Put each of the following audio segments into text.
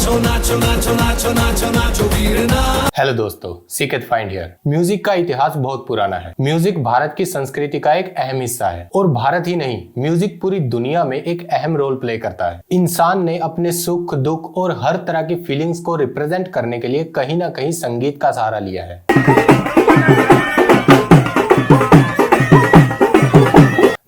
नाचो नाचो नाचो नाचो नाचो नाचो वीरना। Hello दोस्तों, seek it find here. Music का इतिहास बहुत पुराना है। म्यूजिक भारत की संस्कृति का एक अहम हिस्सा है और भारत ही नहीं, म्यूजिक पूरी दुनिया में एक अहम रोल प्ले करता है। इंसान ने अपने सुख दुख और हर तरह की फीलिंग्स को रिप्रेजेंट करने के लिए कहीं ना कहीं संगीत का सहारा लिया है।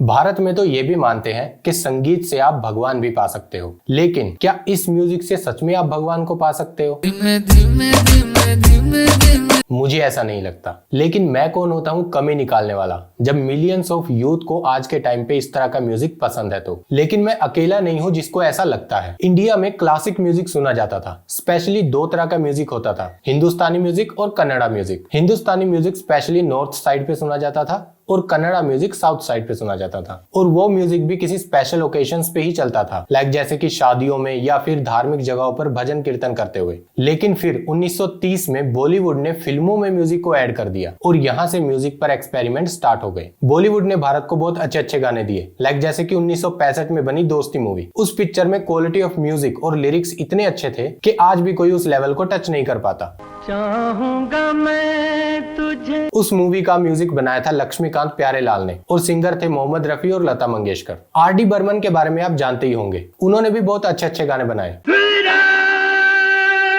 भारत में तो ये भी मानते हैं कि संगीत से आप भगवान भी पा सकते हो, लेकिन क्या इस म्यूजिक से सच में आप भगवान को पा सकते हो? मुझे ऐसा नहीं लगता। लेकिन मैं कौन होता हूँ कमी निकालने वाला, जब मिलियंस ऑफ यूथ को आज के टाइम पे इस तरह का म्यूजिक पसंद है तो। लेकिन मैं अकेला नहीं हूँ जिसको ऐसा लगता है। इंडिया में क्लासिक म्यूजिक सुना जाता था। स्पेशली दो तरह का म्यूजिक होता था, हिंदुस्तानी म्यूजिक और कन्नड़ा म्यूजिक। हिंदुस्तानी म्यूजिक स्पेशली नॉर्थ साइड पे सुना जाता था और कन्नड़ा म्यूजिक साउथ साइड पे सुना जाता था। और वो म्यूजिक भी किसी स्पेशल ओकेजन्स पे ही चलता था, लाइक जैसे कि शादियों में या फिर धार्मिक जगहों पर भजन कीर्तन करते हुए। लेकिन फिर 1930 में बॉलीवुड ने फिल्मों में म्यूजिक को ऐड कर दिया और यहाँ से म्यूजिक पर एक्सपेरिमेंट स्टार्ट हो गए। बॉलीवुड ने भारत को बहुत अच्छे अच्छे गाने दिए, लाइक जैसे कि 1965 में बनी दोस्ती मूवी। उस पिक्चर में क्वालिटी ऑफ म्यूजिक और लिरिक्स इतने अच्छे थे कि आज भी कोई उस लेवल को टच नहीं कर पाता। चाहूंगा मैं तुझे। उस मूवी का म्यूजिक बनाया था लक्ष्मीकांत प्यारेलाल ने और सिंगर थे मोहम्मद रफी और लता मंगेशकर। आर.डी. बर्मन के बारे में आप जानते ही होंगे, उन्होंने भी बहुत अच्छे अच्छे गाने बनाए।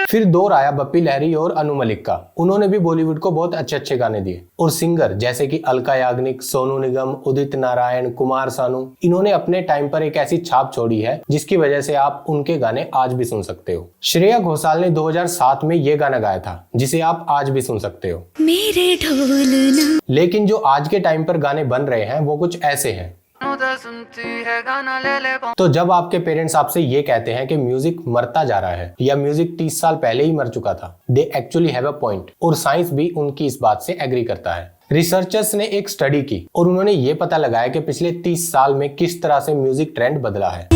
फिर दौर आया बप्पी लहरी और अनु मलिक का, उन्होंने भी बॉलीवुड को बहुत अच्छे अच्छे गाने दिए। और सिंगर जैसे कि अलका याग्निक, सोनू निगम, उदित नारायण, कुमार सानू, इन्होंने अपने टाइम पर एक ऐसी छाप छोड़ी है जिसकी वजह से आप उनके गाने आज भी सुन सकते हो। श्रेया घोषाल ने 2007 में ये गाना गाया था जिसे आप आज भी सुन सकते हो, मेरे ढोलना। लेकिन जो आज के टाइम पर गाने बन रहे हैं वो कुछ ऐसे हैं। तो जब आपके पेरेंट्स आपसे ये कहते हैं कि म्यूजिक मरता जा रहा है या म्यूजिक 30 साल पहले ही मर चुका था, they actually have a point. और साइंस भी उनकी इस बात से एग्री करता है। रिसर्चर्स ने एक स्टडी की और उन्होंने ये पता लगाया कि पिछले 30 साल में किस तरह से म्यूजिक ट्रेंड बदला है।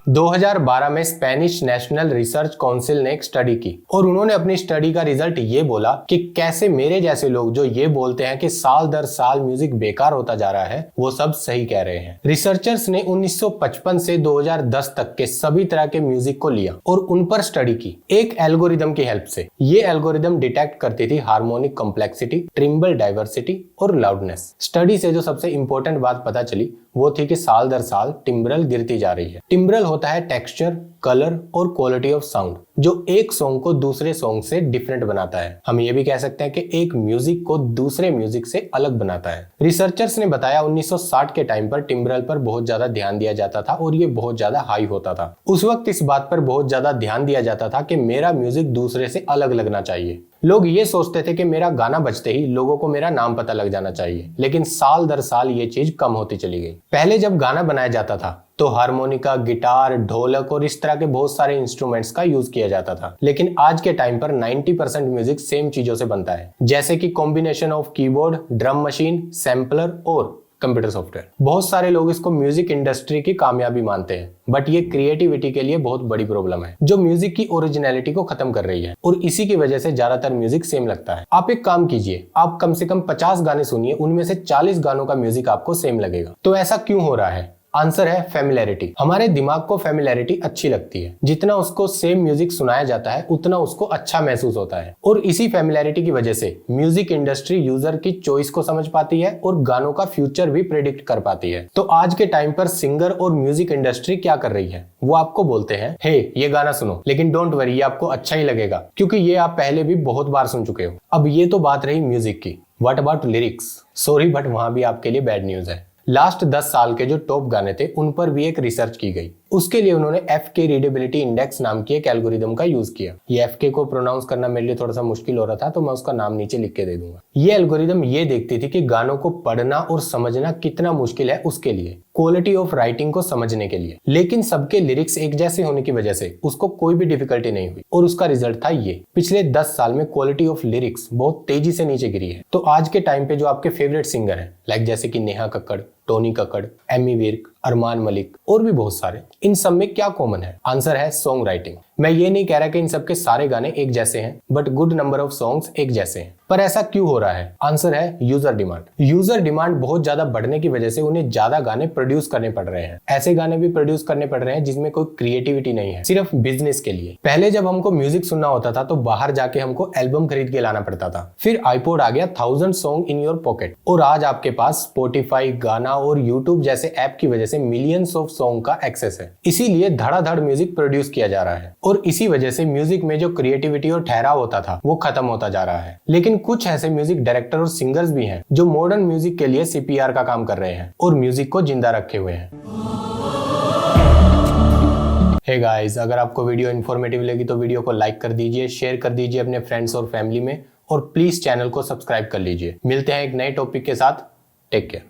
2012 में स्पेनिश नेशनल रिसर्च काउंसिल ने एक स्टडी की और उन्होंने अपनी स्टडी का रिजल्ट ये बोला कि कैसे मेरे जैसे लोग जो ये बोलते हैं कि साल दर साल म्यूजिक बेकार होता जा रहा है, वो सब सही कह रहे हैं। रिसर्चर्स ने 1955 से 2010 तक के सभी तरह के म्यूजिक को लिया और उन पर स्टडी की एक एल्गोरिदम की हेल्प से। ये एल्गोरिदम डिटेक्ट करती थी हार्मोनिक कॉम्प्लेक्सिटी, ट्रिम्बल डाइवर्सिटी और लाउडनेस। स्टडी से जो सबसे इंपॉर्टेंट बात पता चली वो थी कि साल दर साल टिम्ब्रल गिरती जा रही है। टिम्ब्रल होता है टेक्सचर, कलर और क्वालिटी ऑफ साउंड जो एक सॉन्ग को दूसरे सॉन्ग से डिफरेंट बनाता है। हम ये भी कह सकते हैं कि एक म्यूजिक को दूसरे म्यूजिक से अलग बनाता है। रिसर्चर्स ने बताया 1960 के टाइम पर टिम्ब्रल पर बहुत ज्यादा ध्यान दिया जाता था और ये बहुत ज्यादा हाई होता था। उस वक्त इस बात पर बहुत ज्यादा ध्यान दिया जाता था कि मेरा म्यूजिक दूसरे से अलग लगना चाहिए। लोग ये सोचते थे कि मेरा गाना बजते ही लोगों को मेरा नाम पता लग जाना चाहिए। लेकिन साल दर साल ये चीज कम होती चली गई। पहले जब गाना बनाया जाता था तो हारमोनिका, गिटार, ढोलक और इस तरह के बहुत सारे इंस्ट्रूमेंट्स का यूज किया जाता था। लेकिन आज के टाइम पर 90% म्यूजिक सेम चीजों से बनता है, जैसे कि combination of keyboard, drum machine, sampler और कंप्यूटर सॉफ्टवेयर। बहुत सारे लोग इसको म्यूजिक इंडस्ट्री की कामयाबी मानते हैं, बट ये क्रिएटिविटी के लिए बहुत बड़ी प्रॉब्लम है जो म्यूजिक की ओरिजिनलिटी को खत्म कर रही है और इसी की वजह से ज्यादातर म्यूजिक सेम लगता है। आप एक काम कीजिए, आप कम से कम 50 गाने सुनिए, उनमें से 40 गानों का म्यूजिक आपको सेम लगेगा। तो ऐसा क्यों हो रहा है? आंसर है फेमिलियरिटी। हमारे दिमाग को फेमिलियरिटी अच्छी लगती है। जितना उसको सेम म्यूजिक सुनाया जाता है उतना उसको अच्छा महसूस होता है और इसी फेमिलियरिटी की वजह से म्यूजिक इंडस्ट्री यूजर की चॉइस को समझ पाती है और गानों का फ्यूचर भी प्रेडिक्ट कर पाती है। तो आज के टाइम पर सिंगर और म्यूजिक इंडस्ट्री क्या कर रही है, वो आपको बोलते हैं, हे ये गाना सुनो, लेकिन डोंट वरी, ये आपको अच्छा ही लगेगा क्योंकि ये आप पहले भी बहुत बार सुन चुके हो। अब ये तो बात रही म्यूजिक की। What about lyrics? Sorry but वहां भी आपके लिए बैड न्यूज है। लास्ट 10 साल के जो टॉप गाने थे उन पर भी एक रिसर्च की गई। उसके लिए उन्होंने FK रीडेबिलिटी इंडेक्स नाम की एक एल्गोरिदम का यूज किया। ये FK को प्रोनाउंस करना मेरे लिए थोड़ा सा मुश्किल हो रहा था तो मैं उसका नाम नीचे लिख के दे दूंगा। ये एल्गोरिदम ये देखती थी कि गानों को पढ़ना और समझना कितना मुश्किल है उसके लिए, क्वालिटी ऑफ राइटिंग को समझने के लिए। लेकिन सबके लिरिक्स एक जैसे होने की वजह से उसको कोई भी डिफिकल्टी नहीं हुई और उसका रिजल्ट था ये। पिछले 10 साल में क्वालिटी ऑफ लिरिक्स बहुत तेजी से नीचे गिरी है। तो आज के टाइम पे जो आपके फेवरेट सिंगर हैं, लाइक जैसे कि नेहा कक्कड़, टोनी कक्कड़, एमी विर्क, अरमान मलिक और भी बहुत सारे, इन सब में क्या कॉमन है? आंसर है सॉन्ग राइटिंग। मैं ये नहीं कह रहा कि इन सबके सारे गाने एक जैसे हैं, but good number of songs एक जैसे हैं। पर ऐसा क्यों हो रहा है? आंसर है यूजर डिमांड। यूजर डिमांड बहुत ज्यादा बढ़ने की वजह से उन्हें ज्यादा गाने प्रोड्यूस करने पड़ रहे हैं। ऐसे गाने भी प्रोड्यूस करने पड़ रहे हैं जिसमें कोई क्रिएटिविटी नहीं है, सिर्फ बिजनेस के लिए। पहले जब हमको म्यूजिक सुनना होता था तो बाहर जाके हमको एल्बम खरीद के लाना पड़ता था। फिर आईपॉड आ गया, 1000 सॉन्ग इन योर पॉकेट, और आज आपके पास स्पॉटिफाई, गाना और यूट्यूब जैसे ऐप की वजह से मिलियंस ऑफ सॉन्ग का एक्सेस है। इसीलिए धड़ाधड़ म्यूजिक प्रोड्यूस किया जा रहा है और इसी वजह से म्यूजिक में जो क्रिएटिविटी और ठहराव होता था वो खत्म होता जा रहा है। लेकिन कुछ ऐसे म्यूजिक डायरेक्टर और सिंगर्स भी हैं जो मॉडर्न म्यूजिक के लिए सीपीआर का काम कर रहे हैं और म्यूजिक को जिंदा रखे हुए हैं। हे गाइस, अगर आपको वीडियो इन्फॉर्मेटिव लगी तो वीडियो को लाइक कर दीजिए, शेयर कर दीजिए अपने फ्रेंड्स और फैमिली में, और प्लीज चैनल को सब्सक्राइब कर लीजिए। मिलते हैं एक नए टॉपिक के साथ। Take care.